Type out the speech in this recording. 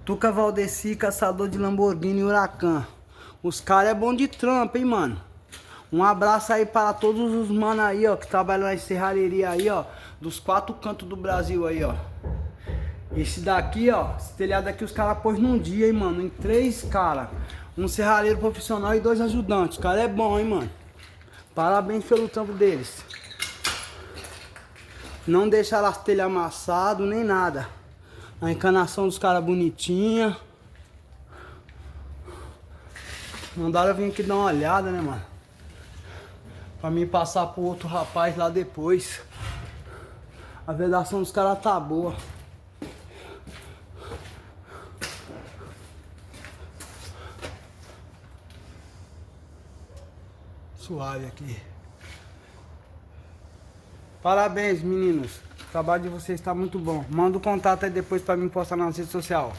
Tuca Valdeci, caçador de Lamborghini e Huracan. Os caras é bom de trampo, hein, mano. Um abraço aí para todos os manos aí, ó, que trabalham na serralheria aí, ó, dos 4 cantos do Brasil aí, ó. Esse daqui, ó, esse telhado aqui os caras pôs num dia, hein, mano, em 3 caras. Um serralheiro profissional e 2 ajudantes. O cara é bom, hein, mano. Parabéns pelo trampo deles. Não deixaram as telhas amassadas, nem nada. A encanação dos caras bonitinha. Mandaram eu vir aqui dar uma olhada, né, mano? Pra mim passar pro outro rapaz lá depois. A vedação dos caras tá boa. Suave aqui. Parabéns, meninos. O trabalho de vocês está muito bom. Manda o contato aí depois pra mim postar nas redes sociais.